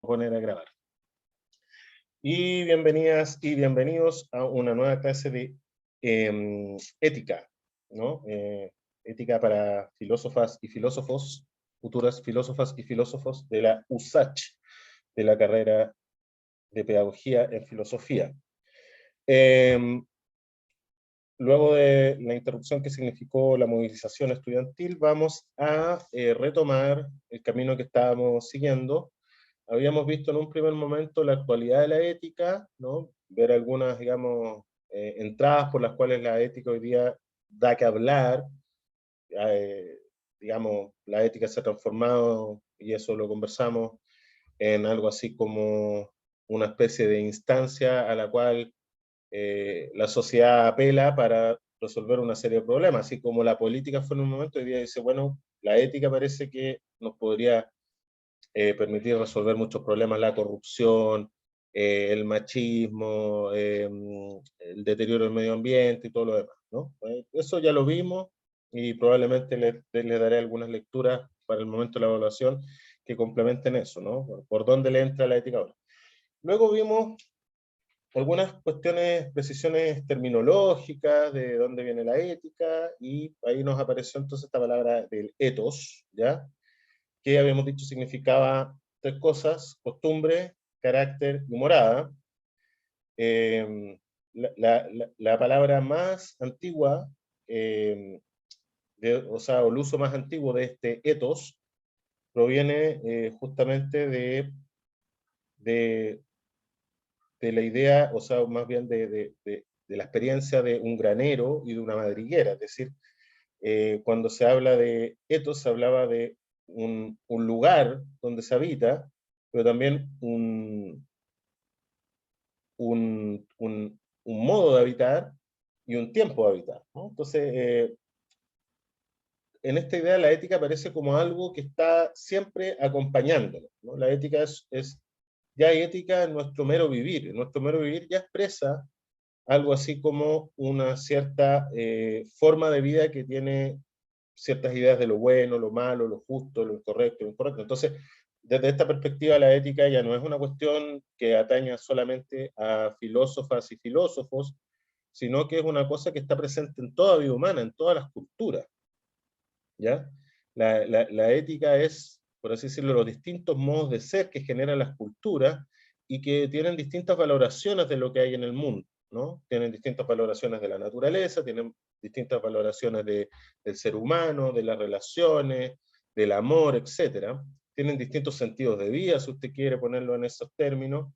poner a grabar. Y bienvenidas y bienvenidos a una nueva clase de ética, ¿no? Ética para filósofas y filósofos, futuras filósofas y filósofos de la USACH, de la carrera de Pedagogía en Filosofía. Luego de la interrupción que significó la movilización estudiantil, vamos a retomar el camino que estábamos siguiendo. Habíamos visto en un primer momento la actualidad de la ética, ¿no? Ver algunas, digamos, entradas por las cuales la ética hoy día da que hablar. Digamos, la ética se ha transformado, y eso lo conversamos, en algo así como una especie de instancia a la cual la sociedad apela para resolver una serie de problemas, así como la política fue en un momento, hoy día dice, bueno, la ética parece que nos podría permitir resolver muchos problemas, la corrupción, el machismo, el deterioro del medio ambiente y todo lo demás, ¿no? Eso ya lo vimos y probablemente le daré algunas lecturas para el momento de la evaluación que complementen eso, ¿no? ¿Por dónde le entra la ética ahora? Luego vimos algunas cuestiones, precisiones terminológicas, de dónde viene la ética, y ahí nos apareció entonces esta palabra del ethos, ¿ya? Que habíamos dicho significaba tres cosas: costumbre, carácter y morada. La palabra más antigua, o sea, el uso más antiguo de este ethos, proviene justamente de, de la idea, o sea, más bien de la experiencia de un granero y de una madriguera. Es decir, cuando se habla de ethos, se hablaba de un lugar donde se habita, pero también un modo de habitar y un tiempo de habitar, ¿no? Entonces, en esta idea la ética aparece como algo que está siempre acompañándonos, ¿no? La ética ya hay ética en nuestro mero vivir. En nuestro mero vivir ya expresa algo así como una cierta forma de vida que tiene ciertas ideas de lo bueno, lo malo, lo justo, lo incorrecto, lo incorrecto. Entonces, desde esta perspectiva, la ética ya no es una cuestión que ataña solamente a filósofas y filósofos, sino que es una cosa que está presente en toda vida humana, en todas las culturas, ¿ya? La ética es, por así decirlo, los distintos modos de ser que generan las culturas y que tienen distintas valoraciones de lo que hay en el mundo, ¿no? Tienen distintas valoraciones de la naturaleza, tienen distintas valoraciones del ser humano, de las relaciones, del amor, etcétera. Tienen distintos sentidos de vida, si usted quiere ponerlo en esos términos,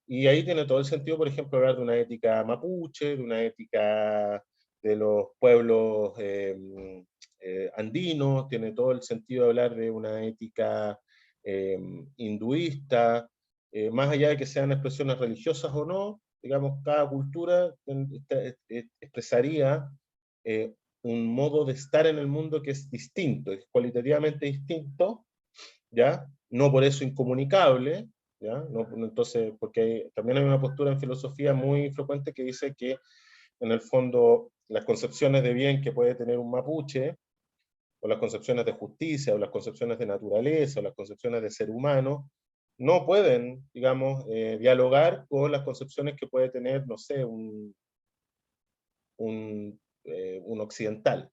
y ahí tiene todo el sentido, por ejemplo, hablar de una ética mapuche, de una ética de los pueblos andinos, tiene todo el sentido de hablar de una ética hinduista, más allá de que sean expresiones religiosas o no, digamos, cada cultura expresaría un modo de estar en el mundo que es distinto, es cualitativamente distinto, ¿ya? No por eso incomunicable, ¿ya? No, entonces, porque también hay una postura en filosofía muy frecuente que dice que, en el fondo, las concepciones de bien que puede tener un mapuche, o las concepciones de justicia, o las concepciones de naturaleza, o las concepciones de ser humano, no pueden, digamos, dialogar con las concepciones que puede tener, no sé, un occidental.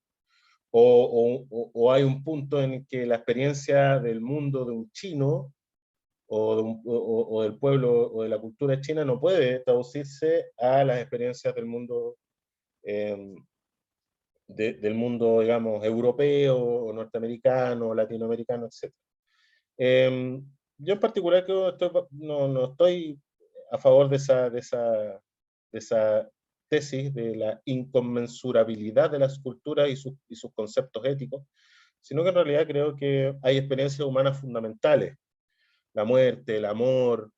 O hay un punto en que la experiencia del mundo de un chino o del pueblo o de la cultura china no puede traducirse a las experiencias del mundo, eh, del mundo, digamos, europeo, o norteamericano, latinoamericano, etc. Yo en particular creo que no estoy a favor de esa tesis de la inconmensurabilidad de las culturas y sus conceptos éticos, sino que en realidad creo que hay experiencias humanas fundamentales: la muerte, el amor,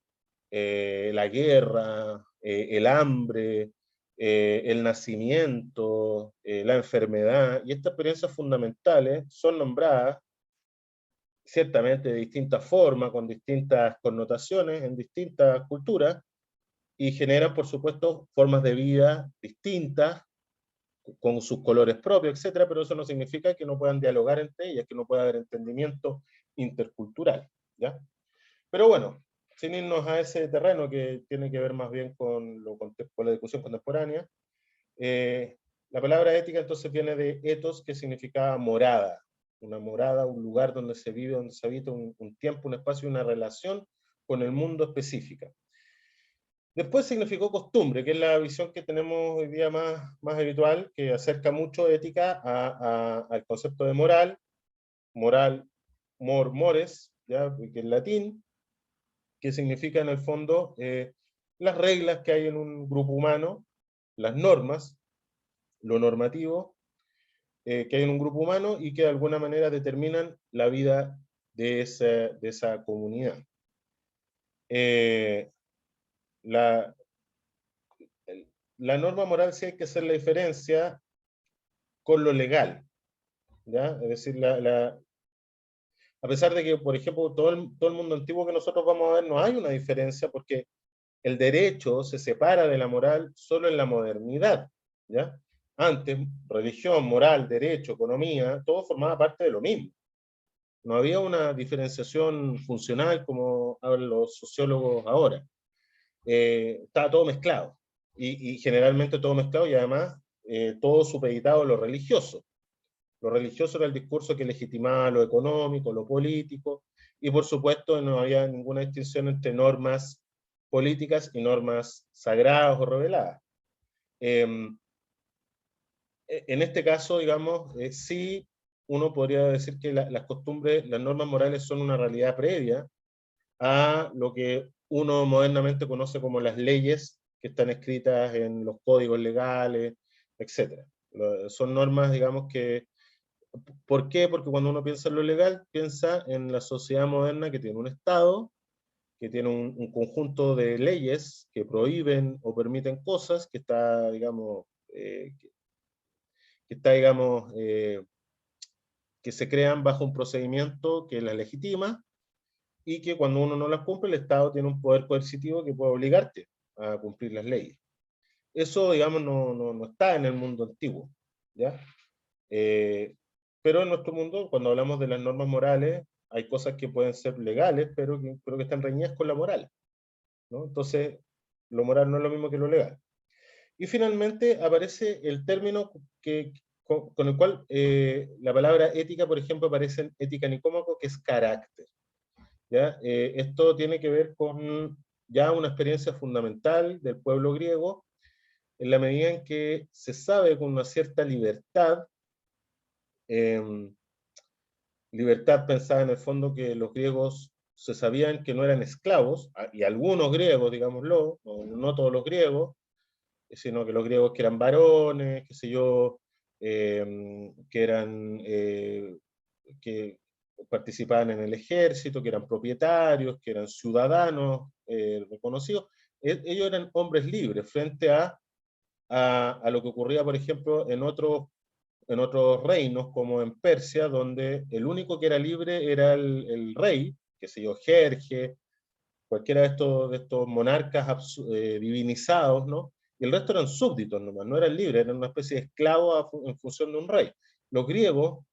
la guerra, el hambre, el nacimiento, la enfermedad, y estas experiencias fundamentales son nombradas ciertamente de distintas formas, con distintas connotaciones en distintas culturas, y generan, por supuesto, formas de vida distintas, con sus colores propios, etcétera, pero eso no significa que no puedan dialogar entre ellas, que no pueda haber entendimiento intercultural, ¿ya? Pero bueno, sin irnos a ese terreno que tiene que ver más bien con, con la discusión contemporánea, la palabra ética entonces viene de ethos, que significaba morada, una morada, un lugar donde se vive, donde se habita un tiempo, un espacio, una relación con el mundo específica. Después significó costumbre, que es la visión que tenemos hoy día más habitual, que acerca mucho ética al concepto de moral, mores, ¿ya? Que en latín, que significa en el fondo las reglas que hay en un grupo humano, las normas, lo normativo que hay en un grupo humano y que de alguna manera determinan la vida de esa comunidad. La, la norma moral sí hay que hacer la diferencia con lo legal, ¿ya? Es decir, a pesar de que, por ejemplo, todo el mundo antiguo que nosotros vamos a ver, no hay una diferencia porque el derecho se separa de la moral solo en la modernidad, ¿ya? Antes, religión, moral, derecho, economía, todo formaba parte de lo mismo. No había una diferenciación funcional como hablan los sociólogos ahora. Estaba todo mezclado, y generalmente todo mezclado, y además todo supeditado a lo religioso. Lo religioso era el discurso que legitimaba lo económico, lo político, y por supuesto no había ninguna distinción entre normas políticas y normas sagradas o reveladas. En este caso, digamos, sí uno podría decir que las costumbres, las normas morales son una realidad previa a lo que uno modernamente conoce como las leyes que están escritas en los códigos legales, etc. Son normas, digamos, que... ¿Por qué? Porque cuando uno piensa en lo legal, piensa en la sociedad moderna que tiene un Estado, que tiene un conjunto de leyes que prohíben o permiten cosas, que está, digamos, que está, digamos, que se crean bajo un procedimiento que las legitima, y que cuando uno no las cumple, el Estado tiene un poder coercitivo que puede obligarte a cumplir las leyes. Eso, digamos, no está en el mundo antiguo, ¿ya? Eh, pero en nuestro mundo, cuando hablamos de las normas morales, hay cosas que pueden ser legales, pero que están reñidas con la moral, ¿no? Entonces, lo moral no es lo mismo que lo legal. Y finalmente aparece el término con el cual la palabra ética, por ejemplo, aparece en Ética Nicómaco, que es carácter. ¿Ya? Esto tiene que ver con ya una experiencia fundamental del pueblo griego, en la medida en que se sabe con una cierta libertad, eh, libertad pensada en el fondo que los griegos se sabían que no eran esclavos, y algunos griegos, digámoslo, no todos los griegos, sino que los griegos que eran varones, qué sé yo, que eran, que participaban en el ejército, que eran propietarios, que eran ciudadanos reconocidos, ellos eran hombres libres frente a lo que ocurría, por ejemplo, en otros reinos, como en Persia, donde el único que era libre era el rey, qué sé yo, Jerje, cualquiera de estos monarcas divinizados, ¿no? Y el resto eran súbditos nomás, no eran libres, eran una especie de esclavos en función de un rey. Los griegos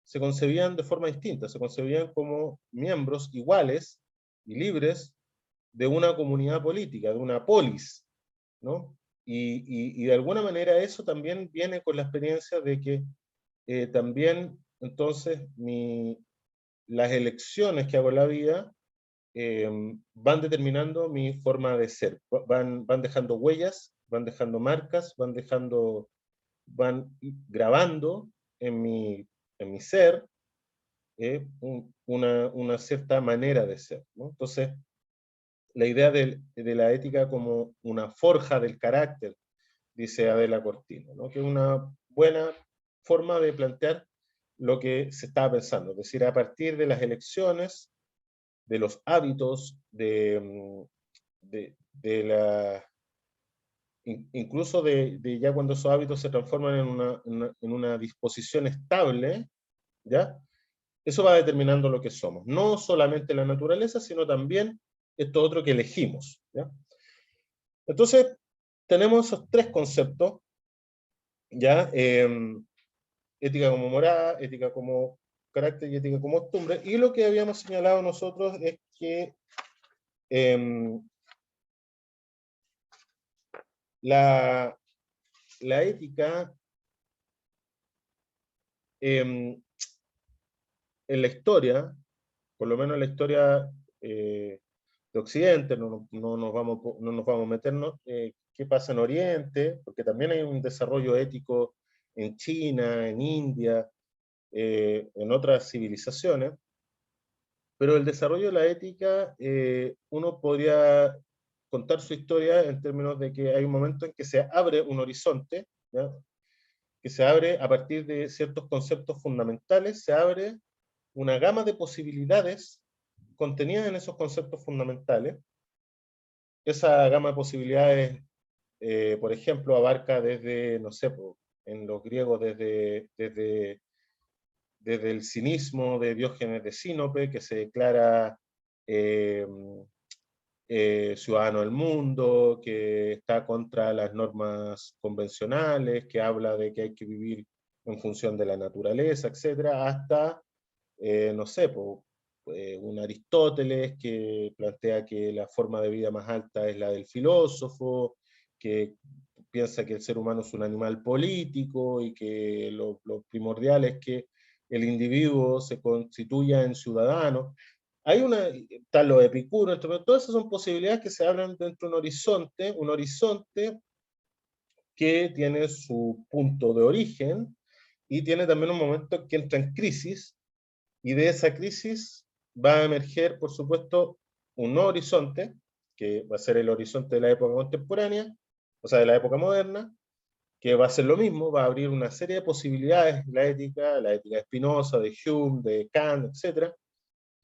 se concebían de forma distinta, se concebían como miembros iguales y libres de una comunidad política, de una polis, ¿no? Y de alguna manera eso también viene con la experiencia de que también entonces las elecciones que hago en la vida van determinando mi forma de ser, van dejando huellas, van dejando marcas, van grabando en mi ser una cierta manera de ser, ¿no? Entonces, la idea de la ética como una forja del carácter, dice Adela Cortina, ¿no? Que es una buena forma de plantear lo que se estaba pensando, es decir, a partir de las elecciones, de los hábitos, de la, incluso de ya cuando esos hábitos se transforman en una disposición estable, ¿ya? Eso va determinando lo que somos. No solamente la naturaleza, sino también esto otro que elegimos, ¿ya? Entonces, tenemos esos tres conceptos, ¿ya? Ética como moral, ética como carácter y ética como costumbre. Y lo que habíamos señalado nosotros es que Em, la, la ética em, en la historia, por lo menos en la historia de Occidente, no nos vamos a meternos qué pasa en Oriente, porque también hay un desarrollo ético en China, en India, en otras civilizaciones, pero el desarrollo de la ética, uno podría contar su historia en términos de que hay un momento en que se abre un horizonte, ¿ya? Que se abre a partir de ciertos conceptos fundamentales, se abre una gama de posibilidades contenidas en esos conceptos fundamentales. Esa gama de posibilidades, por ejemplo, abarca desde, no sé, en los griegos, desde el cinismo de Diógenes de Sinope, que se declara eh, ciudadano del mundo, que está contra las normas convencionales, que habla de que hay que vivir en función de la naturaleza, etcétera, hasta, no sé, un Aristóteles que plantea que la forma de vida más alta es la del filósofo, que piensa que el ser humano es un animal político y que lo primordial es que el individuo se constituya en ciudadano. Hay una, tal los epicuros, pero todas esas son posibilidades que se abren dentro de un horizonte que tiene su punto de origen y tiene también un momento que entra en crisis, y de esa crisis va a emerger, por supuesto, un nuevo horizonte, que va a ser el horizonte de la época contemporánea, o sea, de la época moderna, que va a ser lo mismo, va a abrir una serie de posibilidades, la ética de Spinoza, de Hume, de Kant, etc.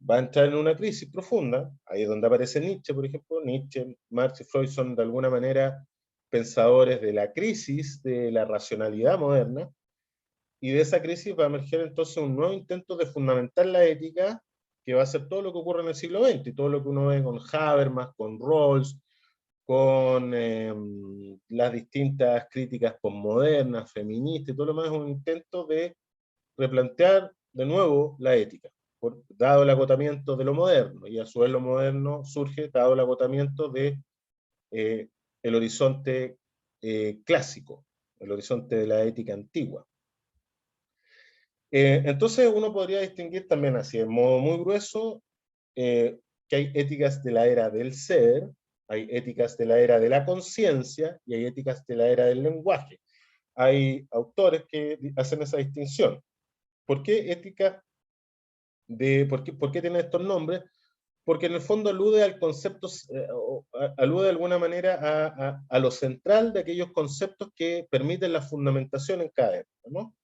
Va a entrar en una crisis profunda, ahí es donde aparece Nietzsche, por ejemplo. Nietzsche, Marx y Freud son de alguna manera pensadores de la crisis de la racionalidad moderna, y de esa crisis va a emerger entonces un nuevo intento de fundamentar la ética, que va a ser todo lo que ocurre en el siglo XX, y todo lo que uno ve con Habermas, con Rawls, con las distintas críticas postmodernas, feministas, y todo lo demás, es un intento de replantear de nuevo la ética, dado el agotamiento de lo moderno, y a su vez lo moderno surge dado el agotamiento de eh, el horizonte clásico, el horizonte de la ética antigua. Entonces uno podría distinguir también así, en modo muy grueso, que hay éticas de la era del ser, hay éticas de la era de la conciencia y hay éticas de la era del lenguaje. Hay autores que hacen esa distinción. ¿Por qué ética por qué tienen estos nombres? Porque en el fondo alude al concepto, alude de alguna manera a lo central de aquellos conceptos que permiten la fundamentación en cada época, ¿no?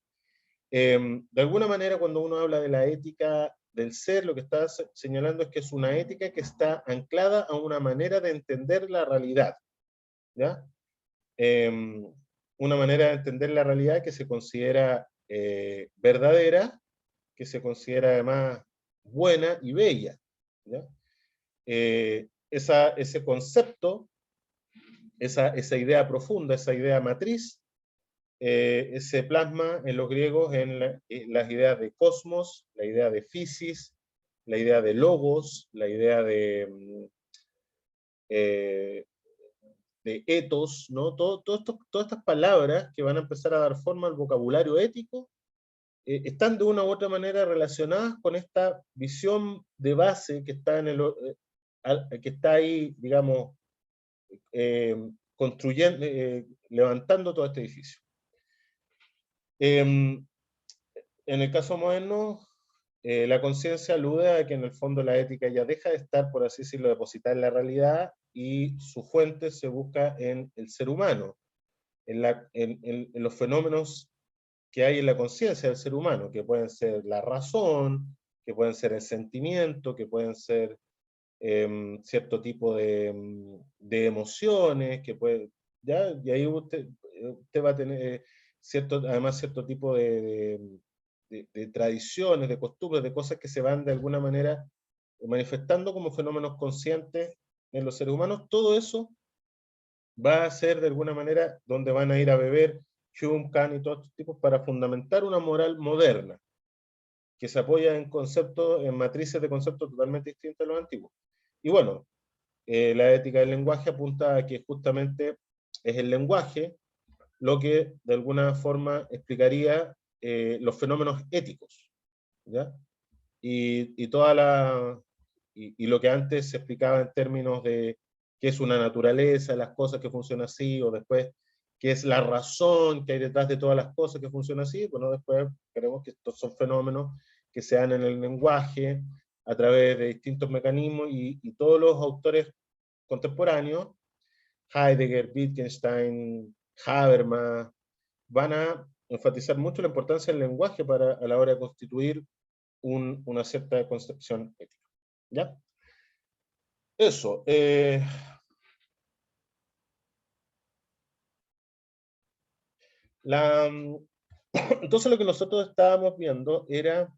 De alguna manera, cuando uno habla de la ética del ser, lo que está señalando es que es una ética que está anclada a una manera de entender la realidad, ¿ya? Una manera de entender la realidad que se considera verdadera, que se considera además buena y bella, ¿ya? Ese concepto, esa idea profunda, esa idea matriz, se plasma en los griegos en las ideas de cosmos, la idea de physis, la idea de logos, la idea eh, de ethos, ¿no? Todas estas palabras que van a empezar a dar forma al vocabulario ético, están de una u otra manera relacionadas con esta visión de base que está, que está ahí, digamos, construyendo, levantando todo este edificio. En el caso moderno, la conciencia alude a que en el fondo la ética ya deja de estar, por así decirlo, depositada en la realidad, y su fuente se busca en el ser humano, en los fenómenos que hay en la conciencia del ser humano, que pueden ser la razón, que pueden ser el sentimiento, que pueden ser cierto tipo de emociones, que puede, ¿ya? Y ahí usted va a tener además cierto tipo de tradiciones, de costumbres, de cosas que se van de alguna manera manifestando como fenómenos conscientes en los seres humanos. Todo eso va a ser de alguna manera donde van a ir a beber Hume, Kant y todos estos tipos para fundamentar una moral moderna, que se apoya en conceptos, en matrices de conceptos totalmente distintos a los antiguos. Y bueno, la ética del lenguaje apunta a que justamente es el lenguaje lo que de alguna forma explicaría los fenómenos éticos, ¿ya? Y toda y lo que antes se explicaba en términos de qué es una naturaleza, las cosas que funcionan así, o después qué es la razón que hay detrás de todas las cosas que funcionan así, bueno, después creemos que estos son fenómenos que se dan en el lenguaje a través de distintos mecanismos, y todos los autores contemporáneos, Heidegger, Wittgenstein, Habermas, van a enfatizar mucho la importancia del lenguaje para, a la hora de constituir una cierta concepción ética. ¿Ya? Eso. La, entonces lo que nosotros estábamos viendo era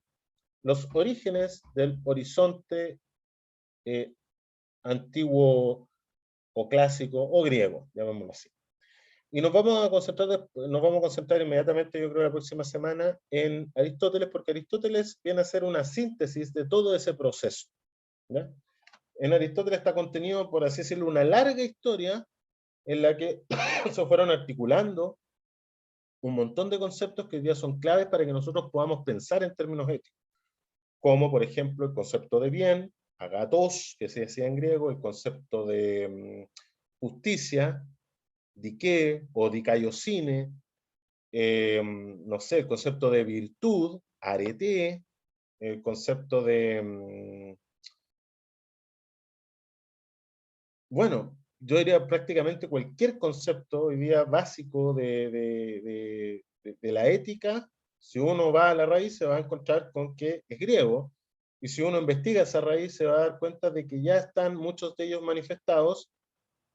los orígenes del horizonte antiguo o clásico o griego, llamémoslo así. Y nos vamos a concentrar inmediatamente, yo creo, la próxima semana en Aristóteles, porque Aristóteles viene a ser una síntesis de todo ese proceso, ¿ya? En Aristóteles está contenido, por así decirlo, una larga historia en la que se fueron articulando un montón de conceptos que hoy día son claves para que nosotros podamos pensar en términos éticos, como por ejemplo el concepto de bien, agatos, que se decía en griego, el concepto de justicia, diké o dikaiosine, no sé, el concepto de virtud, arete, el concepto de, bueno, yo diría prácticamente cualquier concepto hoy día básico de la ética. Si uno va a la raíz se va a encontrar con que es griego, y si uno investiga esa raíz se va a dar cuenta de que ya están muchos de ellos manifestados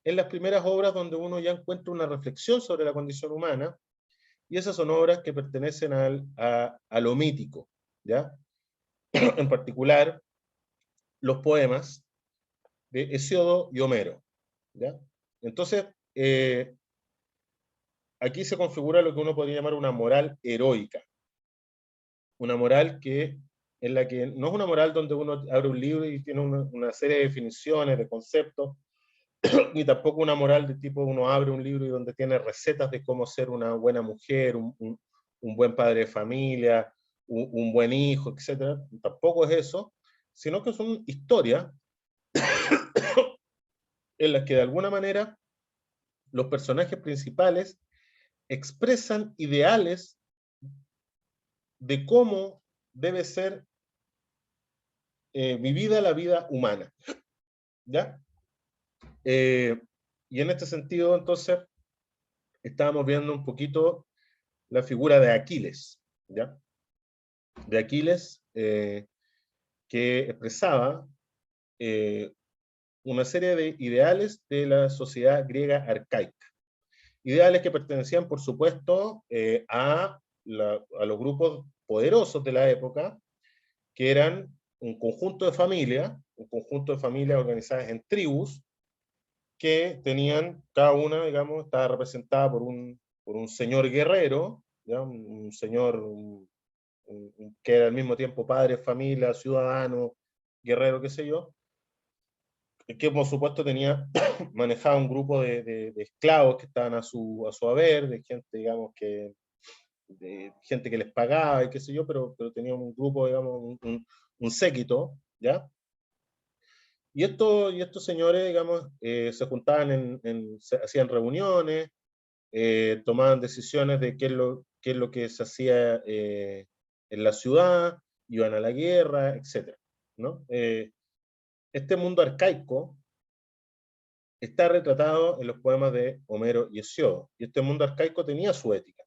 en las primeras obras donde uno ya encuentra una reflexión sobre la condición humana, y esas son obras que pertenecen a lo mítico, ¿ya? En particular, los poemas de Hesíodo y Homero, ¿ya? Entonces, aquí se configura lo que uno podría llamar una moral heroica, una moral en la que no es una moral donde uno abre un libro y tiene una serie de definiciones, de conceptos, ni tampoco una moral de tipo uno abre un libro y donde tiene recetas de cómo ser una buena mujer, un buen padre de familia, un buen hijo, etc. Tampoco es eso, sino que son historias en las que de alguna manera los personajes principales expresan ideales de cómo debe ser vivida la vida humana, ¿ya? Y en este sentido, entonces, estábamos viendo un poquito la figura de Aquiles, ¿ya? De Aquiles, que expresaba eh, una serie de ideales de la sociedad griega arcaica. Ideales que pertenecían, por supuesto, a los grupos poderosos de la época, que eran un conjunto de familias organizadas en tribus, que tenían, cada una, digamos, estaba representada por un señor guerrero, ¿ya? Un señor que era al mismo tiempo padre, familia, ciudadano, guerrero, qué sé yo, que por supuesto tenía, manejaba un grupo de esclavos que estaban a su haber, de gente, digamos, de gente que les pagaba y qué sé yo, pero tenía un grupo, digamos, un séquito, ¿ya? Y estos señores, digamos, se juntaban se hacían reuniones, tomaban decisiones de qué es lo que se hacía en la ciudad, iban a la guerra, etc. ¿No? Este mundo arcaico está retratado en los poemas de Homero y Hesíodo, y este mundo arcaico tenía su ética,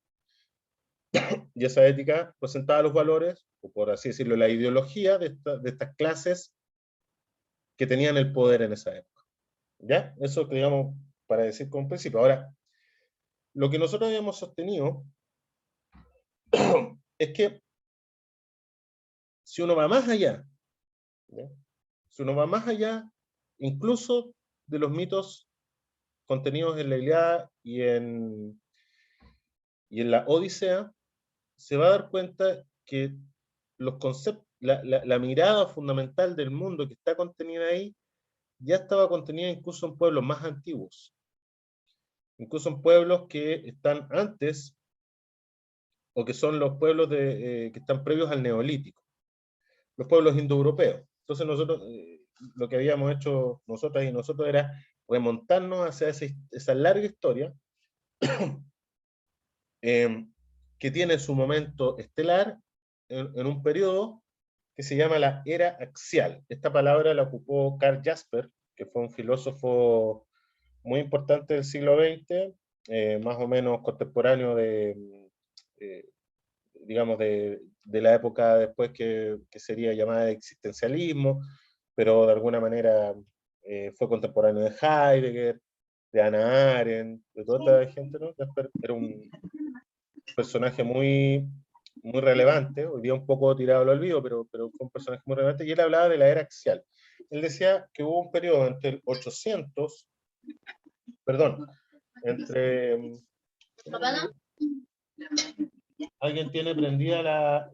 y esa ética presentaba los valores, o por así decirlo, la ideología de estas clases que tenían el poder en esa época. ¿Ya? Eso, digamos, para decir como un principio. Ahora, lo que nosotros habíamos sostenido es que si uno va más allá, ¿ya? Si uno va más allá, incluso de los mitos contenidos en la Ilíada y en la Odisea, se va a dar cuenta que los conceptos, la mirada fundamental del mundo que está contenida ahí, ya estaba contenida incluso en pueblos más antiguos, incluso en pueblos que están antes, o que son los pueblos que están previos al Neolítico, los pueblos indoeuropeos. Entonces nosotros, lo que habíamos hecho nosotras y nosotros era remontarnos hacia esa larga historia, que tiene su momento estelar en un periodo que se llama la era axial. Esta palabra la ocupó Karl Jasper, que fue un filósofo muy importante del siglo XX, más o menos contemporáneo eh, digamos, de la época después que sería llamada de existencialismo, pero de alguna manera fue contemporáneo de Heidegger, de Hannah Arendt, de toda esta gente, ¿no? Jasper era un personaje muy relevante, hoy día un poco tirado al olvido, pero fue un personaje muy relevante, y él hablaba de la era axial. Él decía que hubo un periodo entre el 800, perdón, entre... Alguien tiene prendida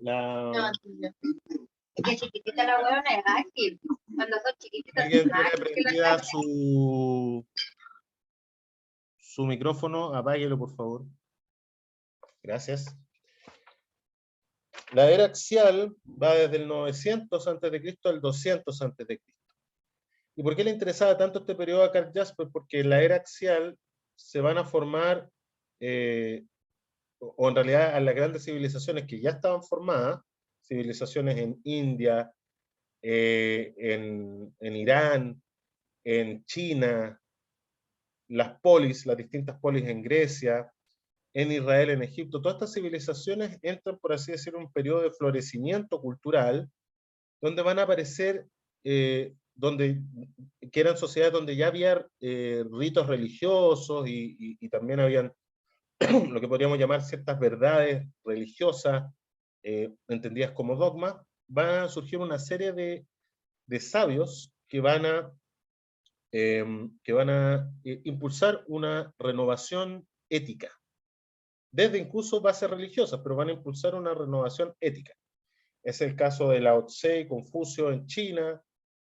Es que chiquitita la huevona es ágil. Cuando son chiquititas alguien tiene prendida su micrófono, apáguelo por favor. Gracias. La era axial va desde el 900 a.C. al 200 a.C. ¿Y por qué le interesaba tanto este periodo a Karl Jasper? Porque en la era axial se van a formar, o en realidad a las grandes civilizaciones que ya estaban formadas, civilizaciones en India, en Irán, en China, las distintas polis en Grecia, en Israel, en Egipto, todas estas civilizaciones entran, por así decirlo, en un periodo de florecimiento cultural, donde van a aparecer, que eran sociedades donde ya había ritos religiosos y también habían lo que podríamos llamar ciertas verdades religiosas, entendidas como dogmas. Van a surgir una serie de sabios que van a impulsar una renovación ética, desde incluso bases religiosas, pero van a impulsar una renovación ética. Es el caso de Lao Tse y Confucio en China,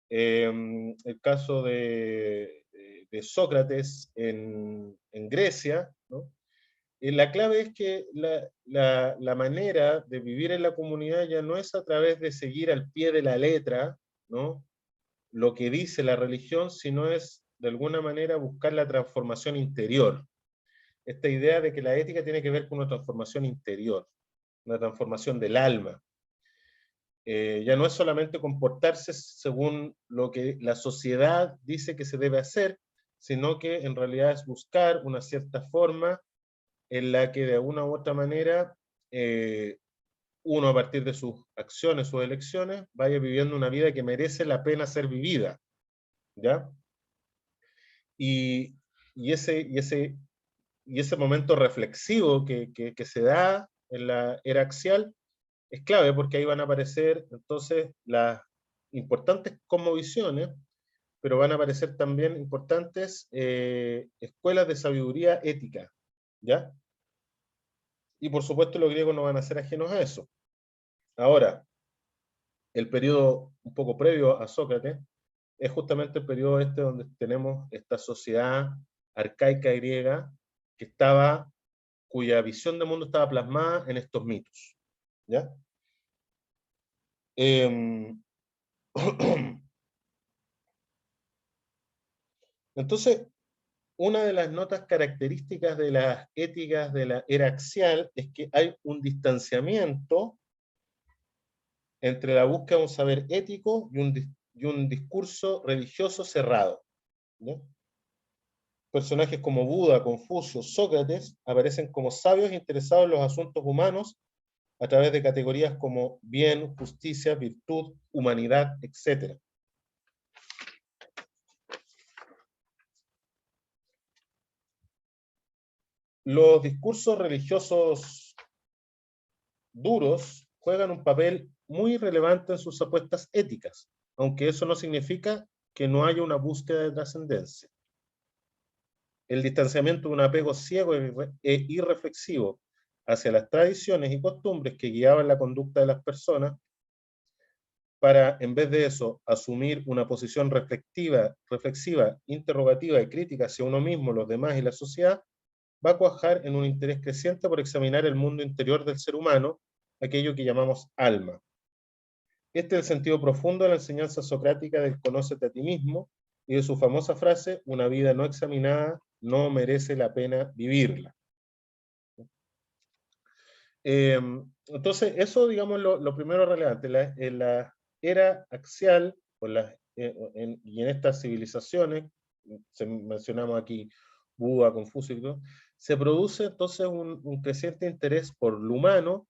el caso de Sócrates en Grecia, ¿no? La clave es que la manera de vivir en la comunidad ya no es a través de seguir al pie de la letra, ¿no?, lo que dice la religión, sino es de alguna manera buscar la transformación interior. Esta idea de que la ética tiene que ver con una transformación interior, una transformación del alma. Ya no es solamente comportarse según lo que la sociedad dice que se debe hacer, sino que en realidad es buscar una cierta forma en la que de una u otra manera uno, a partir de sus acciones, sus elecciones, vaya viviendo una vida que merece la pena ser vivida, ¿ya? Y ese momento reflexivo que se da en la era axial es clave, porque ahí van a aparecer entonces las importantes cosmovisiones, pero van a aparecer también importantes escuelas de sabiduría ética, ¿ya? Y por supuesto los griegos no van a ser ajenos a eso. Ahora, el periodo un poco previo a Sócrates es justamente el periodo este donde tenemos esta sociedad arcaica griega cuya visión de mundo estaba plasmada en estos mitos, ¿ya? Entonces, una de las notas características de las éticas de la era axial es que hay un distanciamiento entre la búsqueda de un saber ético y un discurso religioso cerrado, ¿no? Personajes como Buda, Confucio, Sócrates aparecen como sabios interesados en los asuntos humanos a través de categorías como bien, justicia, virtud, humanidad, etc. Los discursos religiosos duros juegan un papel muy relevante en sus apuestas éticas, aunque eso no significa que no haya una búsqueda de trascendencia. El distanciamiento de un apego ciego e irreflexivo hacia las tradiciones y costumbres que guiaban la conducta de las personas para, en vez de eso, asumir una posición reflexiva, interrogativa y crítica hacia uno mismo, los demás y la sociedad, va a cuajar en un interés creciente por examinar el mundo interior del ser humano, aquello que llamamos alma. Este es el sentido profundo de la enseñanza socrática del conócete a ti mismo y de su famosa frase, una vida no examinada no merece la pena vivirla. Entonces, eso, digamos, lo primero relevante. En la era axial, y en estas civilizaciones, mencionamos aquí Buda, Confucio y todo, se produce entonces un creciente interés por lo humano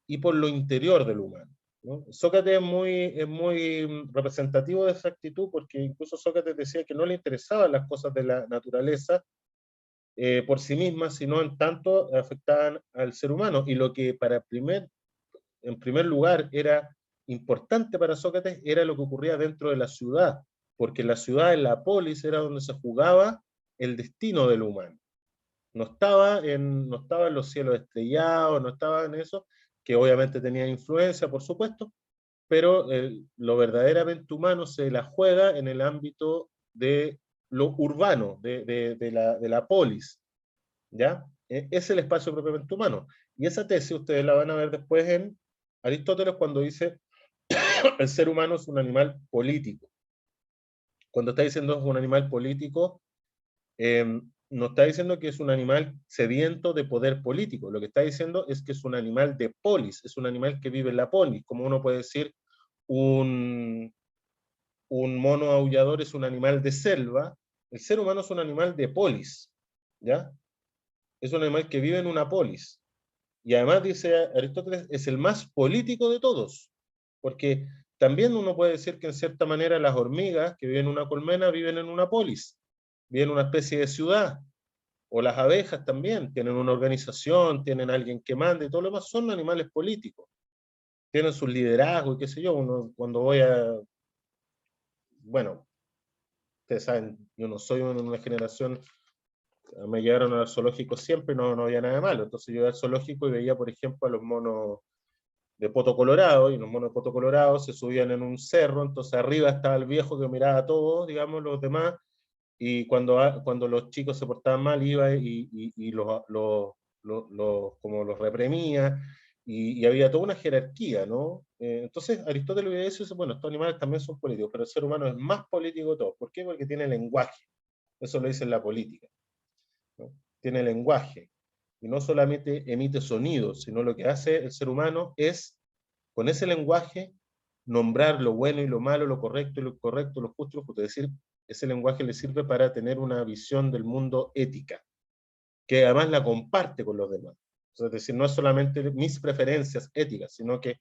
y por lo interior del humano, ¿no? Sócrates es muy representativo de esa actitud, porque incluso Sócrates decía que no le interesaban las cosas de la naturaleza por sí mismas, sino en tanto afectaban al ser humano. Y lo que en primer lugar era importante para Sócrates era lo que ocurría dentro de la ciudad, porque la ciudad, en la polis, era donde se jugaba el destino del humano. No estaba en los cielos estrellados, no estaba en eso, que obviamente tenía influencia, por supuesto, pero lo verdaderamente humano se la juega en el ámbito de lo urbano, de la polis, ¿ya? Es el espacio propiamente humano. Y esa tesis ustedes la van a ver después en Aristóteles cuando dice el ser humano es un animal político. Cuando está diciendo es un animal político, no está diciendo que es un animal sediento de poder político, lo que está diciendo es que es un animal de polis, es un animal que vive en la polis, como uno puede decir, un, un mono aullador es un animal de selva, el ser humano es un animal de polis, ¿ya? Es un animal que vive en una polis. Y además, dice Aristóteles, es el más político de todos, porque también uno puede decir que en cierta manera las hormigas que viven en una colmena viven en una polis, viven en una especie de ciudad, o las abejas también, tienen una organización, tienen alguien que manda y todo lo demás, son animales políticos, tienen sus liderazgos y qué sé yo, uno cuando bueno, ustedes saben, yo no soy una generación, me llevaron al zoológico siempre y no había nada de malo, entonces yo iba al zoológico y veía, por ejemplo, a los monos de poto colorado, y los monos de poto colorado se subían en un cerro, entonces arriba estaba el viejo que miraba a todos, digamos, los demás, y cuando los chicos se portaban mal iba y como los reprimía, y había toda una jerarquía, ¿no? Entonces Aristóteles había dicho, bueno, estos animales también son políticos, pero el ser humano es más político de todos. ¿Por qué? Porque tiene lenguaje, eso lo dice en la política, ¿no? Tiene lenguaje, y no solamente emite sonidos, sino lo que hace el ser humano es, con ese lenguaje, nombrar lo bueno y lo malo, lo correcto y lo incorrecto, lo justo y lo justo. Es decir, ese lenguaje le sirve para tener una visión del mundo ética, que además la comparte con los demás. Es decir, no es solamente mis preferencias éticas, sino que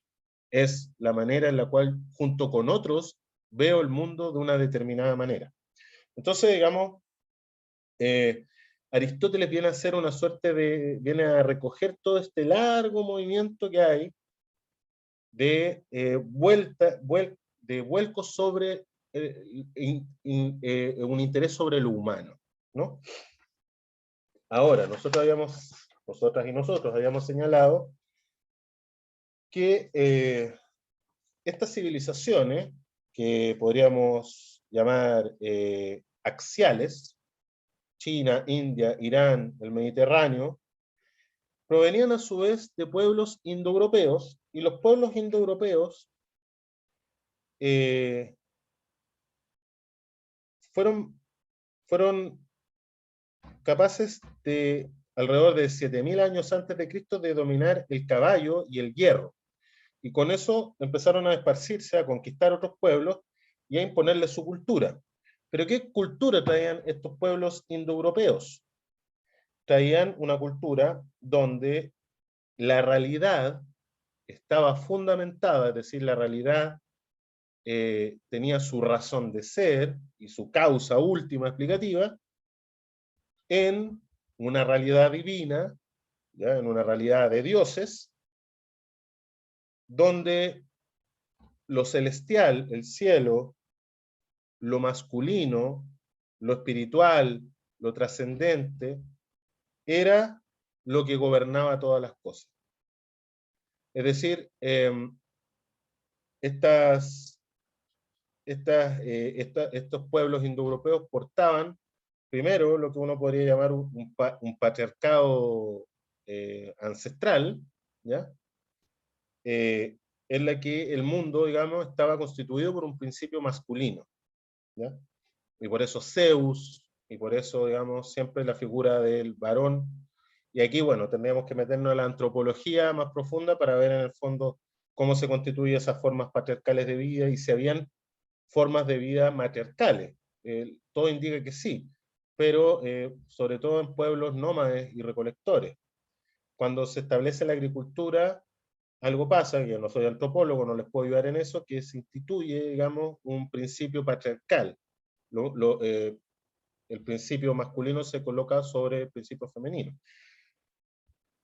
es la manera en la cual, junto con otros, veo el mundo de una determinada manera. Entonces, digamos, Aristóteles viene a hacer una suerte viene a recoger todo este largo movimiento que hay de vuelco sobre un interés sobre lo humano, ¿no? Ahora, nosotras y nosotros habíamos señalado que estas civilizaciones, que podríamos llamar axiales, China, India, Irán, el Mediterráneo, provenían a su vez de pueblos indoeuropeos, y los pueblos indoeuropeos fueron capaces de, alrededor de 7.000 años antes de Cristo, de dominar el caballo y el hierro. Y con eso empezaron a esparcirse, a conquistar otros pueblos y a imponerle su cultura. Pero ¿qué cultura traían estos pueblos indoeuropeos? Traían una cultura donde la realidad estaba fundamentada, es decir, la realidad tenía su razón de ser y su causa última explicativa en una realidad divina, ¿ya? En una realidad de dioses, donde lo celestial, el cielo, lo masculino, lo espiritual, lo trascendente, era lo que gobernaba todas las cosas. Es decir, estas estos pueblos indoeuropeos portaban, primero, lo que uno podría llamar un patriarcado ancestral, ¿ya? En la que el mundo, digamos, estaba constituido por un principio masculino, ¿ya? Y por eso Zeus, y por eso, digamos, siempre la figura del varón. Y aquí, bueno, tendríamos que meternos en la antropología más profunda para ver en el fondo cómo se constituyen esas formas patriarcales de vida y si habían formas de vida matriarcales. Todo indica que sí, pero sobre todo en pueblos nómades y recolectores. Cuando se establece la agricultura, algo pasa, yo no soy antropólogo, no les puedo ayudar en eso, que se instituye, digamos, un principio patriarcal. El principio masculino se coloca sobre el principio femenino.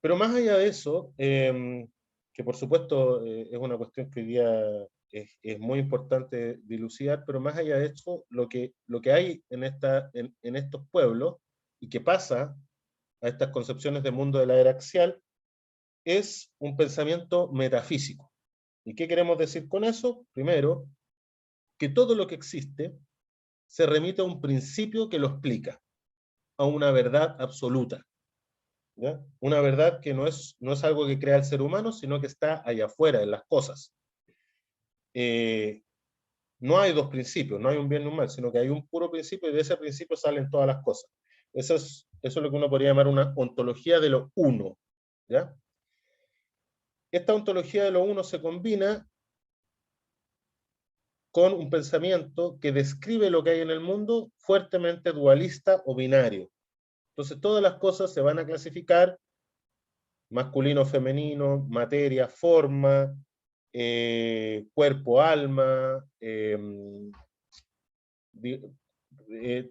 Pero más allá de eso, que por supuesto es una cuestión que hoy día es muy importante dilucidar, pero más allá de eso, lo que hay en estos pueblos y que pasa a estas concepciones de mundo de la era axial es un pensamiento metafísico. ¿Y qué queremos decir con eso? Primero, que todo lo que existe se remite a un principio que lo explica, a una verdad absoluta. ¿Ya? Una verdad que no es algo que crea el ser humano, sino que está allá afuera, en las cosas. No hay dos principios, no hay un bien y un mal, sino que hay un puro principio y de ese principio salen todas las cosas. Eso es lo que uno podría llamar una ontología de lo uno. ¿Ya? Esta ontología de lo uno se combina con un pensamiento que describe lo que hay en el mundo fuertemente dualista o binario. Entonces todas las cosas se van a clasificar masculino, femenino, materia, forma, cuerpo, alma,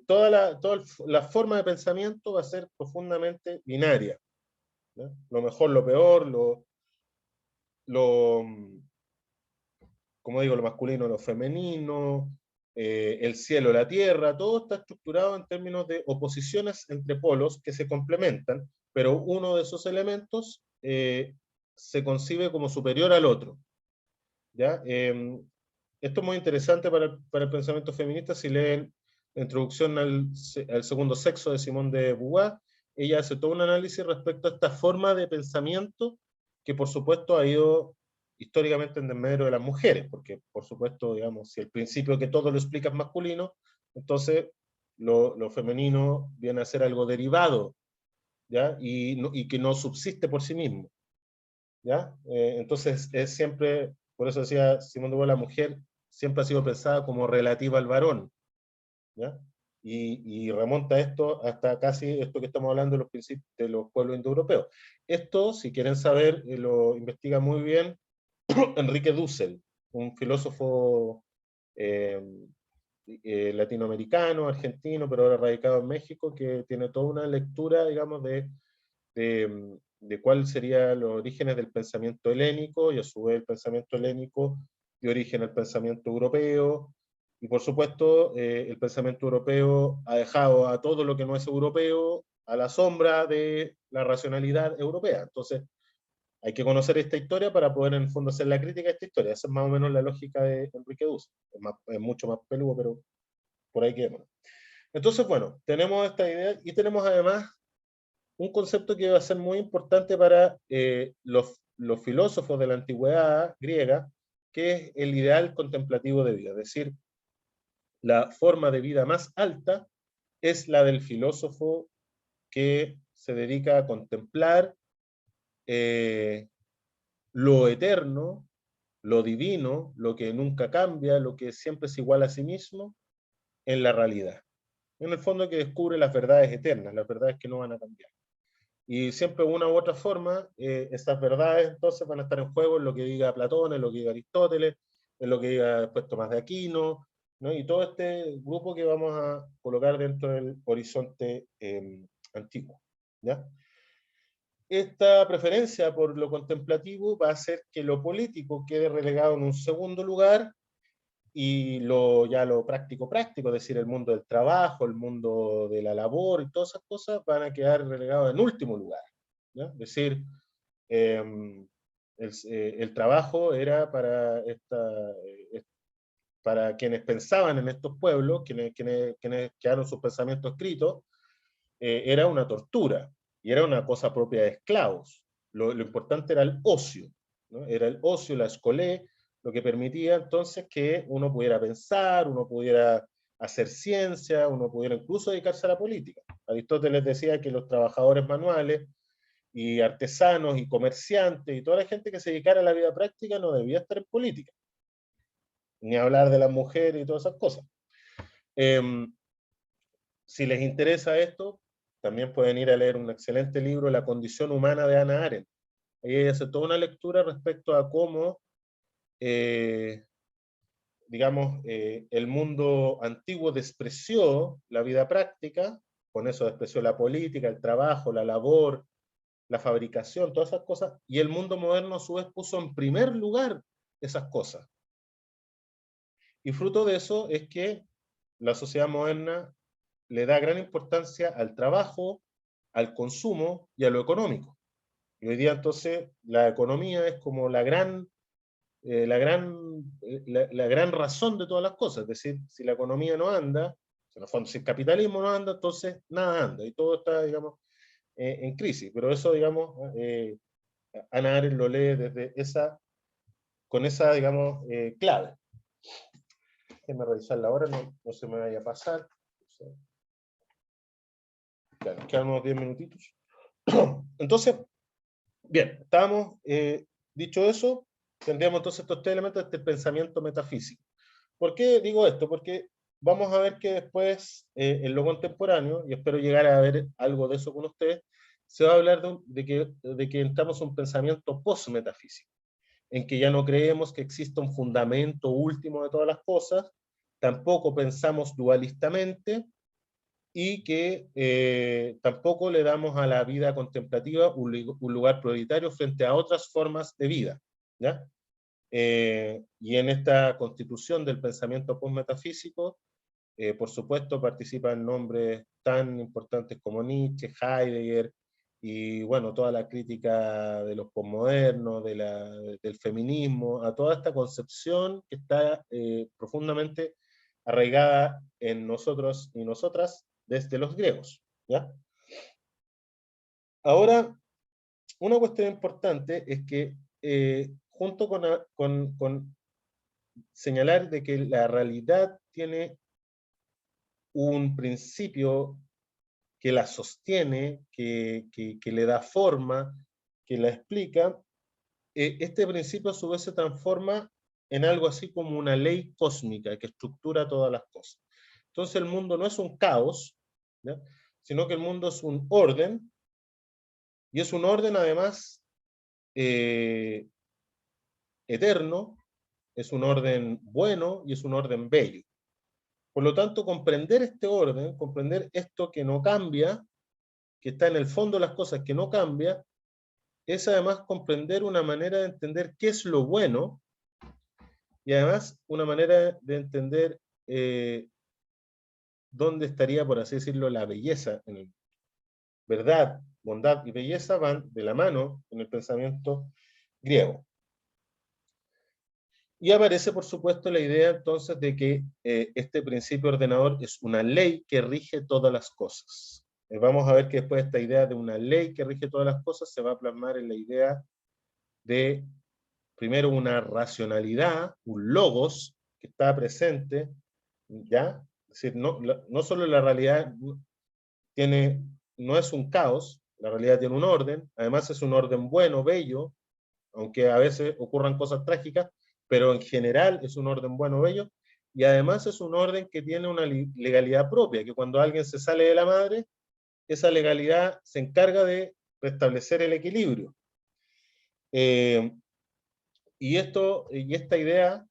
toda la forma de pensamiento va a ser profundamente binaria, ¿no? Lo mejor, lo peor, lo, como digo, lo masculino, lo femenino, el cielo, la tierra, todo está estructurado en términos de oposiciones entre polos que se complementan, pero uno de esos elementos se concibe como superior al otro. ¿Ya? Esto es muy interesante para el pensamiento feminista. Si leen la introducción al segundo sexo de Simone de Beauvoir, ella hace todo un análisis respecto a esta forma de pensamiento que por supuesto ha ido históricamente en desmedro de las mujeres, porque por supuesto, digamos, si el principio que todo lo explica es masculino, entonces lo femenino viene a ser algo derivado, ¿ya? Y que no subsiste por sí mismo. ¿Ya? Entonces es siempre, por eso decía Simón de Beauvoir, la mujer siempre ha sido pensada como relativa al varón, ¿ya? Y remonta esto hasta casi esto que estamos hablando de los principios de los pueblos indoeuropeos. Esto, si quieren saber, lo investiga muy bien Enrique Dussel, un filósofo eh, latinoamericano, argentino, pero ahora radicado en México, que tiene toda una lectura, digamos, de cuáles serían los orígenes del pensamiento helénico, y a su vez el pensamiento helénico dio origen al pensamiento europeo, y por supuesto el pensamiento europeo ha dejado a todo lo que no es europeo a la sombra de la racionalidad europea. Entonces hay que conocer esta historia para poder en el fondo hacer la crítica a esta historia. Esa es más o menos la lógica de Enrique Dussel. Es mucho más peludo, pero por ahí quedamos. Entonces, bueno, tenemos esta idea y tenemos además un concepto que va a ser muy importante para los filósofos de la antigüedad griega, que es el ideal contemplativo de vida. Es decir, la forma de vida más alta es la del filósofo que se dedica a contemplar lo eterno, lo divino, lo que nunca cambia, lo que siempre es igual a sí mismo, en la realidad. En el fondo que descubre las verdades eternas, las verdades que no van a cambiar. Y siempre de una u otra forma, esas verdades entonces van a estar en juego en lo que diga Platón, en lo que diga Aristóteles, en lo que diga después Tomás de Aquino, ¿no? Y todo este grupo que vamos a colocar dentro del horizonte antiguo. ¿Ya? Esta preferencia por lo contemplativo va a hacer que lo político quede relegado en un segundo lugar y ya lo práctico, es decir, el mundo del trabajo, el mundo de la labor y todas esas cosas van a quedar relegados en último lugar. ¿Ya? Es decir, el trabajo era para para quienes pensaban en estos pueblos, quienes quedaron sus pensamientos escritos, era una tortura, y era una cosa propia de esclavos. Lo importante era el ocio, ¿no? Era el ocio, la escolé, lo que permitía entonces que uno pudiera pensar, uno pudiera hacer ciencia, uno pudiera incluso dedicarse a la política. Aristóteles decía que los trabajadores manuales y artesanos y comerciantes y toda la gente que se dedicara a la vida práctica no debía estar en política, ni hablar de las mujeres y todas esas cosas. Si les interesa esto, también pueden ir a leer un excelente libro, La condición humana de Hannah Arendt. Ahí ella hace toda una lectura respecto a cómo, digamos, el mundo antiguo despreció la vida práctica, con eso despreció la política, el trabajo, la labor, la fabricación, todas esas cosas, y el mundo moderno a su vez puso en primer lugar esas cosas. Y fruto de eso es que la sociedad moderna le da gran importancia al trabajo, al consumo y a lo económico. Y hoy día entonces la economía es como la gran razón de todas las cosas. Es decir, si la economía no anda, si el capitalismo no anda, entonces nada anda y todo está, digamos, en crisis. Pero eso, digamos, Hannah Arendt lo lee con esa, digamos, clave. Déjenme revisar la hora, no se me vaya a pasar. Claro, quedan unos 10 minutitos. Entonces, bien, estábamos, dicho eso, tendríamos entonces estos tres elementos de este pensamiento metafísico. ¿Por qué digo esto? Porque vamos a ver que después, en lo contemporáneo, y espero llegar a ver algo de eso con ustedes, se va a hablar de que entramos en un pensamiento post-metafísico, en que ya no creemos que exista un fundamento último de todas las cosas, tampoco pensamos dualistamente, y que tampoco le damos a la vida contemplativa un lugar prioritario frente a otras formas de vida, ¿ya? Y en esta constitución del pensamiento postmetafísico, por supuesto, participan nombres tan importantes como Nietzsche, Heidegger, y bueno, toda la crítica de los posmodernos, del feminismo, a toda esta concepción que está profundamente arraigada en nosotros y nosotras desde los griegos, ¿ya? Ahora, una cuestión importante es que junto con señalar de que la realidad tiene un principio que la sostiene, que le da forma, que la explica, este principio a su vez se transforma en algo así como una ley cósmica que estructura todas las cosas. Entonces el mundo no es un caos, ¿ya? Sino que el mundo es un orden, y es un orden además eh, eterno, es un orden bueno y es un orden bello. Por lo tanto, comprender este orden, comprender esto que no cambia, que está en el fondo de las cosas que no cambia, es además comprender una manera de entender qué es lo bueno, y además una manera de entender dónde estaría, por así decirlo, la belleza en el verdad, bondad y belleza van de la mano en el pensamiento griego. Y aparece, por supuesto, la idea entonces de que este principio ordenador es una ley que rige todas las cosas. Vamos a ver que después esta idea de una ley que rige todas las cosas se va a plasmar en la idea de, primero, una racionalidad, un logos, que está presente, ¿ya? Es decir, no solo la realidad no es un caos, la realidad tiene un orden, además es un orden bueno, bello, aunque a veces ocurran cosas trágicas, pero en general es un orden bueno, bello, y además es un orden que tiene una legalidad propia, que cuando alguien se sale de la madre, esa legalidad se encarga de restablecer el equilibrio. Y esta idea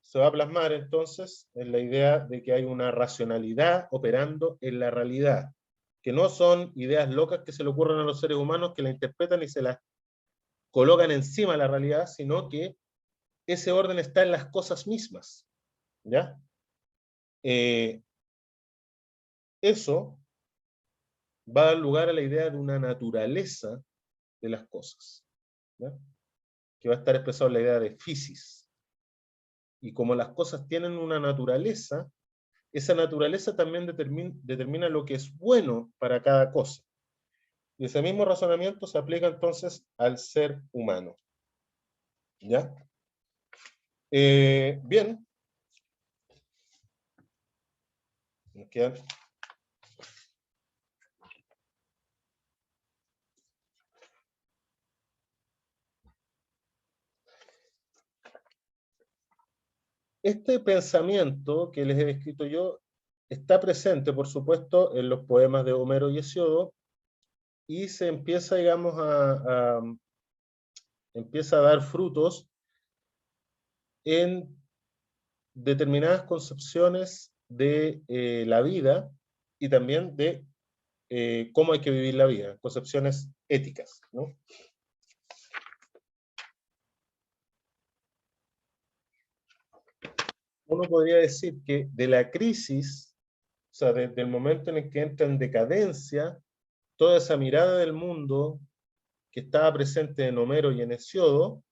se va a plasmar entonces en la idea de que hay una racionalidad operando en la realidad, que no son ideas locas que se le ocurren a los seres humanos, que la interpretan y se las colocan encima de la realidad, sino que ese orden está en las cosas mismas, ¿ya? Eso va a dar lugar a la idea de una naturaleza de las cosas, ¿ya? Que va a estar expresado en la idea de physis. y como las cosas tienen una naturaleza, esa naturaleza también determina lo que es bueno para cada cosa. Y ese mismo razonamiento se aplica entonces al ser humano. ¿Ya? Bien. Nos quedan... Este pensamiento que les he escrito yo está presente, por supuesto, en los poemas de Homero y Hesiodo, y se empieza, digamos, empieza a dar frutos en determinadas concepciones de la vida y también de cómo hay que vivir la vida, concepciones éticas, ¿no? Uno podría decir que de la crisis, o sea, desde el momento en el que entra en decadencia, toda esa mirada del mundo que estaba presente en Homero y en Hesiodo,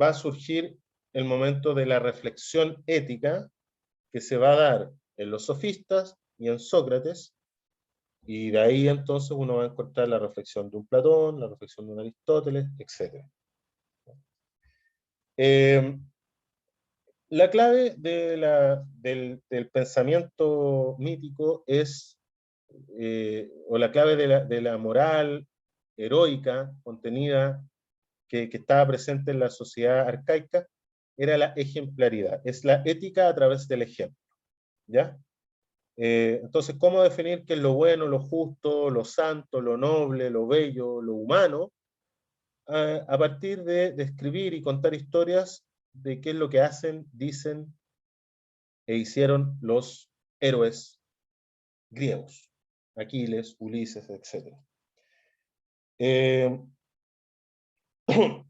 va a surgir el momento de la reflexión ética que se va a dar en los sofistas y en Sócrates, y de ahí entonces uno va a encontrar la reflexión de un Platón, la reflexión de un Aristóteles, etc. La clave del pensamiento mítico es, o la clave de la moral heroica contenida que estaba presente en la sociedad arcaica, era la ejemplaridad, es la ética a través del ejemplo, ¿ya? Entonces, ¿cómo definir qué es lo bueno, lo justo, lo santo, lo noble, lo bello, lo humano? A partir de escribir y contar historias de qué es lo que hacen, dicen e hicieron los héroes griegos, Aquiles, Ulises, etc.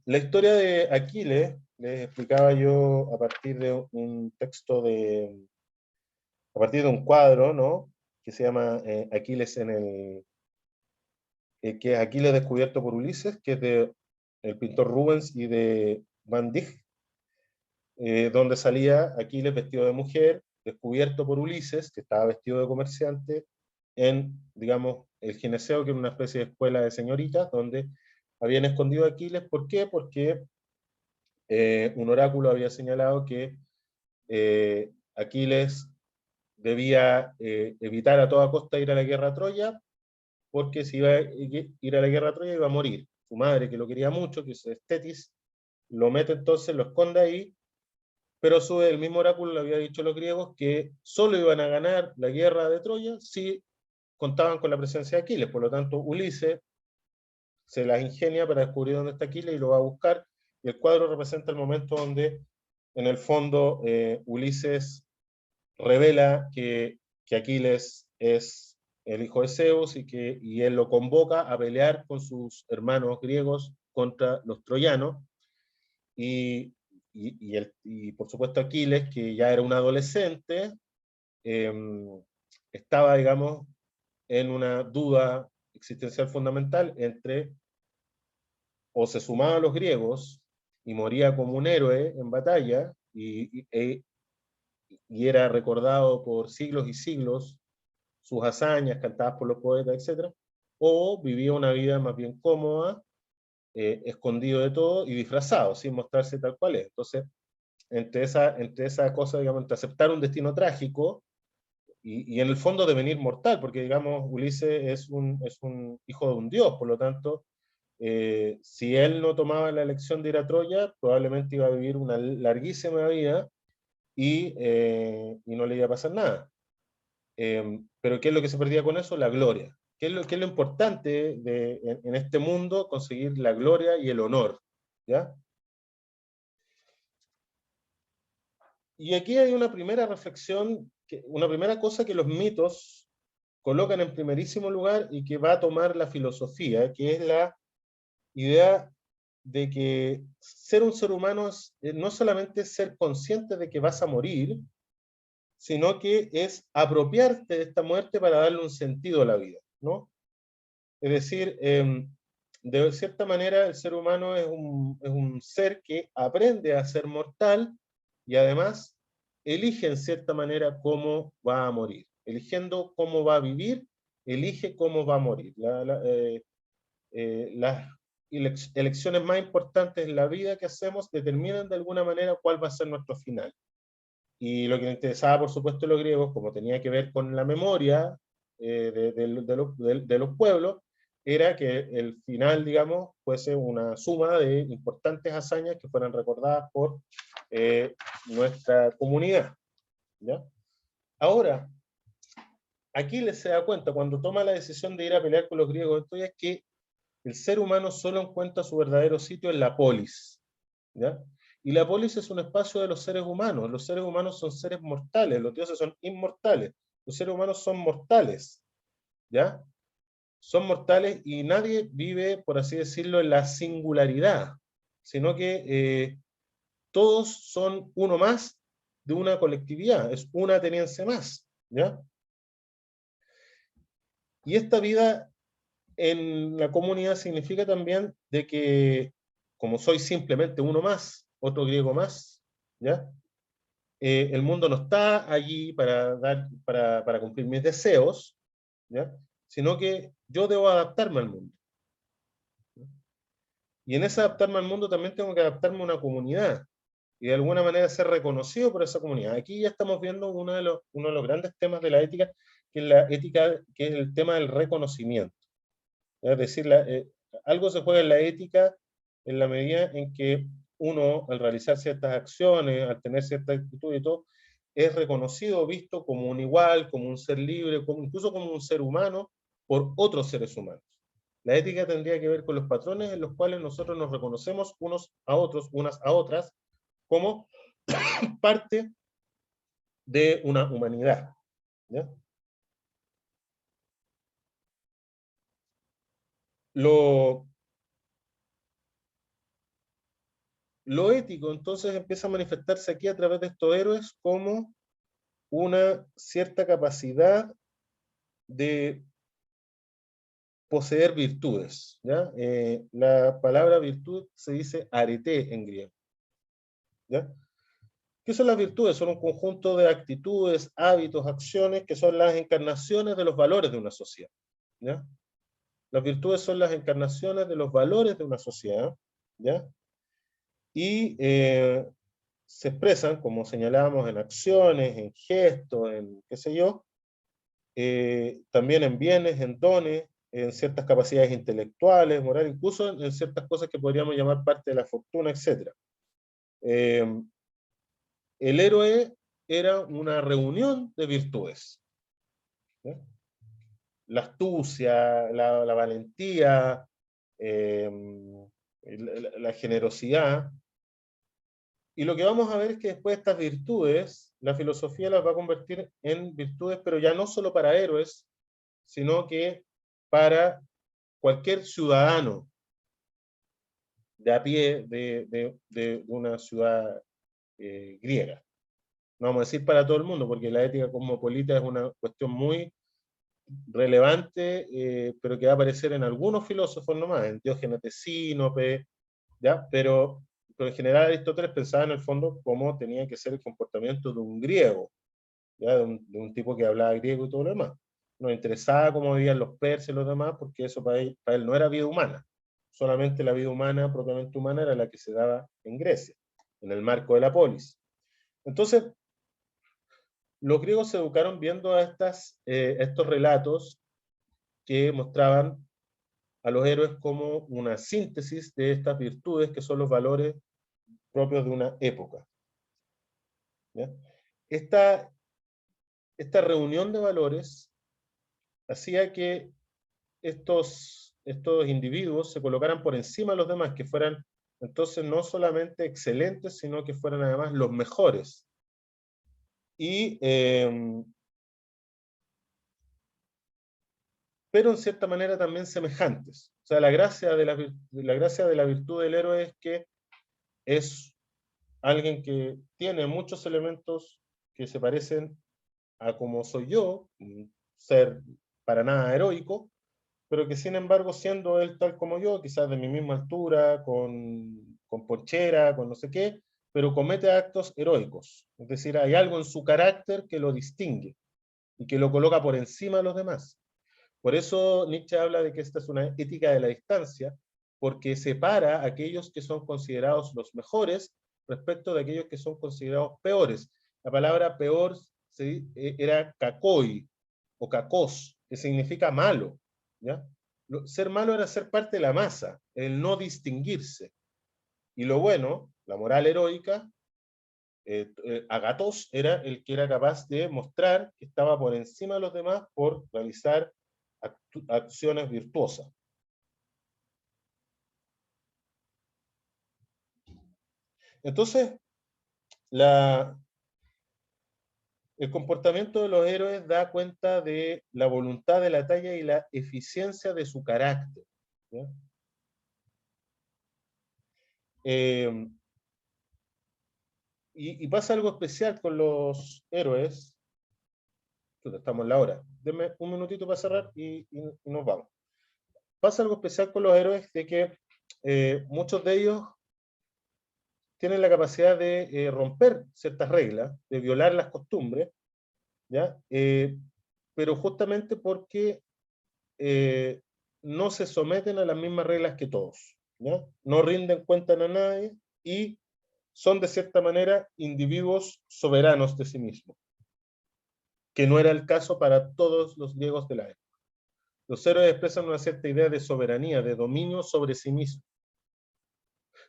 La historia de Aquiles, les explicaba yo a partir de un texto a partir de un cuadro, ¿no? Que se llama Aquiles que es Aquiles descubierto por Ulises, que es de el pintor Rubens y de Van Dyck, donde salía Aquiles vestido de mujer, descubierto por Ulises, que estaba vestido de comerciante, en, digamos, el gineceo, que era una especie de escuela de señoritas, donde habían escondido a Aquiles. ¿Por qué? Porque un oráculo había señalado que Aquiles debía evitar a toda costa ir a la guerra a Troya, porque si iba a ir a la guerra a Troya iba a morir. Su madre, que lo quería mucho, que es Tetis, lo mete entonces, lo esconde ahí, pero el mismo oráculo le había dicho a los griegos que solo iban a ganar la guerra de Troya si contaban con la presencia de Aquiles. Por lo tanto, Ulises se las ingenia para descubrir dónde está Aquiles y lo va a buscar, y el cuadro representa el momento donde, en el fondo, Ulises revela que Aquiles es el hijo de Zeus y él lo convoca a pelear con sus hermanos griegos contra los troyanos, y, por supuesto Aquiles, que ya era un adolescente, eh, estaba, digamos, en una duda existencial fundamental entre o se sumaba a los griegos y moría como un héroe en batalla y era recordado por siglos y siglos, sus hazañas cantadas por los poetas, etc., o vivía una vida más bien cómoda, escondido de todo y disfrazado, sin mostrarse tal cual es. Entonces, entre esa cosa, digamos, entre aceptar un destino trágico y en el fondo devenir mortal, porque, digamos, Ulises es un hijo de un dios, por lo tanto, si él no tomaba la elección de ir a Troya, probablemente iba a vivir una larguísima vida y no le iba a pasar nada. Pero ¿qué es lo que se perdía con eso? La gloria. ¿Qué es lo importante en este mundo? Conseguir la gloria y el honor, ¿ya? Y aquí hay una primera reflexión, una primera cosa que los mitos colocan en primerísimo lugar y que va a tomar la filosofía, que es la idea de que ser un ser humano es no solamente ser consciente de que vas a morir, sino que es apropiarte de esta muerte para darle un sentido a la vida, ¿no? Es decir, de cierta manera el ser humano es un ser que aprende a ser mortal y además elige en cierta manera cómo va a morir. Eligiendo cómo va a vivir, elige cómo va a morir. Las elecciones más importantes en la vida que hacemos determinan de alguna manera cuál va a ser nuestro final. Y lo que me interesaba, por supuesto, a los griegos, como tenía que ver con la memoria de los pueblos, era que el final, digamos, fuese una suma de importantes hazañas que fueran recordadas por nuestra comunidad. ¿Ya? Ahora, Aquiles se da cuenta, cuando toma la decisión de ir a pelear con los griegos, entonces es que el ser humano solo encuentra su verdadero sitio en la polis. ¿Ya? Y la polis es un espacio de los seres humanos. Los seres humanos son seres mortales, los dioses son inmortales. Los seres humanos son mortales. ¿Ya? Son mortales y nadie vive, por así decirlo, en la singularidad, sino que todos son uno más de una colectividad, es una ateniense más. ¿Ya? Y esta vida en la comunidad significa también de que, como soy simplemente uno más, otro griego más, ¿ya? El mundo no está allí para cumplir mis deseos, ¿ya? Sino que yo debo adaptarme al mundo. Y en ese adaptarme al mundo también tengo que adaptarme a una comunidad y de alguna manera ser reconocido por esa comunidad. Aquí ya estamos viendo uno de los grandes temas de la ética, que es la ética, que es el tema del reconocimiento. Es decir, algo se juega en la ética en la medida en que uno, al realizar ciertas acciones, al tener cierta actitud y todo, es reconocido, visto como un igual, como un ser libre, incluso como un ser humano por otros seres humanos. La ética tendría que ver con los patrones en los cuales nosotros nos reconocemos unos a otros, unas a otras, como parte de una humanidad. ¿Ya? Lo, lo ético entonces empieza a manifestarse aquí a través de estos héroes como una cierta capacidad de poseer virtudes. ¿Ya? La palabra virtud se dice arete en griego. ¿Ya? ¿Qué son las virtudes? Son un conjunto de actitudes, hábitos, acciones que son las encarnaciones de los valores de una sociedad. ¿Ya? Las virtudes son las encarnaciones de los valores de una sociedad. ¿Ya? Y se expresan, como señalábamos, en acciones, en gestos, en qué sé yo, también en bienes, en dones, en ciertas capacidades intelectuales, morales, incluso en ciertas cosas que podríamos llamar parte de la fortuna, etc. El héroe era una reunión de virtudes. ¿Sí? La astucia, la valentía, la generosidad. Y lo que vamos a ver es que después de estas virtudes, la filosofía las va a convertir en virtudes, pero ya no solo para héroes, sino que para cualquier ciudadano de a pie de una ciudad griega. No vamos a decir para todo el mundo, porque la ética cosmopolita es una cuestión muy relevante, pero que va a aparecer en algunos filósofos nomás, en Diógenes de Sinope, ¿ya? Pero en general Aristóteles pensaba en el fondo cómo tenía que ser el comportamiento de un griego, ¿ya? De un tipo que hablaba griego y todo lo demás. Nos interesaba cómo vivían los persas y los demás, porque eso para él no era vida humana. Solamente la vida humana, propiamente humana, era la que se daba en Grecia, en el marco de la polis. Entonces, los griegos se educaron viendo a estos relatos que mostraban a los héroes como una síntesis de estas virtudes que son los valores propios de una época. ¿Ya? Esta, esta reunión de valores hacía que estos individuos se colocaran por encima de los demás, que fueran entonces no solamente excelentes, sino que fueran además los mejores. Y, pero en cierta manera también semejantes. O sea, la gracia de la virtud del héroe es que es alguien que tiene muchos elementos que se parecen a como soy yo, un ser para nada heroico, pero que sin embargo, siendo él tal como yo, quizás de mi misma altura, con ponchera, con no sé qué, pero comete actos heroicos. Es decir, hay algo en su carácter que lo distingue y que lo coloca por encima de los demás. Por eso Nietzsche habla de que esta es una ética de la distancia, porque separa a aquellos que son considerados los mejores respecto de aquellos que son considerados peores. La palabra peor era kakoi o kakos, que significa malo, ¿ya? Ser malo era ser parte de la masa, el no distinguirse. Y lo bueno, la moral heroica, Agathos era el que era capaz de mostrar que estaba por encima de los demás por realizar acciones virtuosas. Entonces, el comportamiento de los héroes da cuenta de la voluntad de la talla y la eficiencia de su carácter, ¿ya? Y pasa algo especial con los héroes. Estamos en la hora. Denme un minutito para cerrar y nos vamos. Pasa algo especial con los héroes de que muchos de ellos tienen la capacidad de romper ciertas reglas, de violar las costumbres, ¿ya? Pero justamente porque no se someten a las mismas reglas que todos, ¿ya? No rinden cuenta a nadie y son de cierta manera individuos soberanos de sí mismos, que no era el caso para todos los griegos de la época. Los héroes expresan una cierta idea de soberanía, de dominio sobre sí mismos.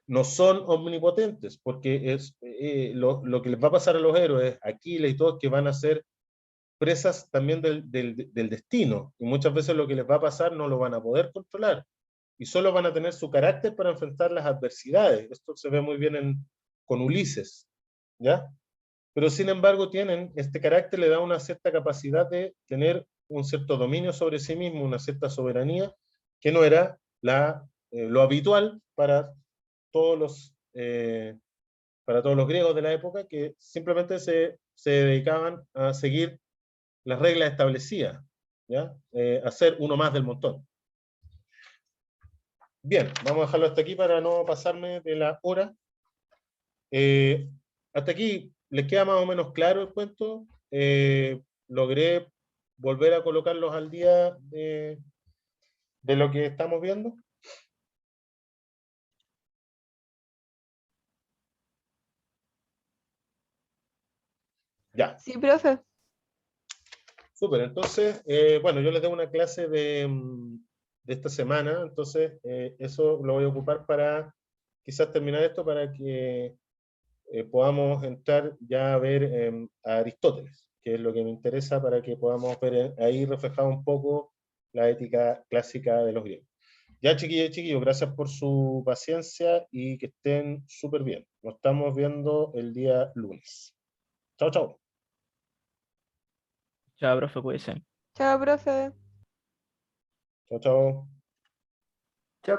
No son omnipotentes, porque es lo que les va a pasar a los héroes, Aquiles y todos, que van a ser presas también del destino, y muchas veces lo que les va a pasar no lo van a poder controlar, y solo van a tener su carácter para enfrentar las adversidades. Esto se ve muy bien con Ulises, ¿ya? Pero sin embargo este carácter le da una cierta capacidad de tener un cierto dominio sobre sí mismo, una cierta soberanía, que no era lo habitual para todos los griegos de la época, que simplemente se dedicaban a seguir las reglas establecidas, ¿ya? A ser uno más del montón. Bien, vamos a dejarlo hasta aquí para no pasarme de la hora. Hasta aquí, ¿les queda más o menos claro el cuento? ¿Logré volver a colocarlos al día de lo que estamos viendo? Ya. Sí, profe. Súper, entonces, bueno, yo les doy una clase de esta semana, entonces eso lo voy a ocupar para quizás terminar esto para que podamos entrar ya a ver a Aristóteles, que es lo que me interesa para que podamos ver ahí reflejado un poco la ética clásica de los griegos. Ya, chiquillos y chiquillos, gracias por su paciencia y que estén súper bien. Nos estamos viendo el día lunes. Chao, chao. Chao, profe, cuídense. Chao, profe. Chao, chao.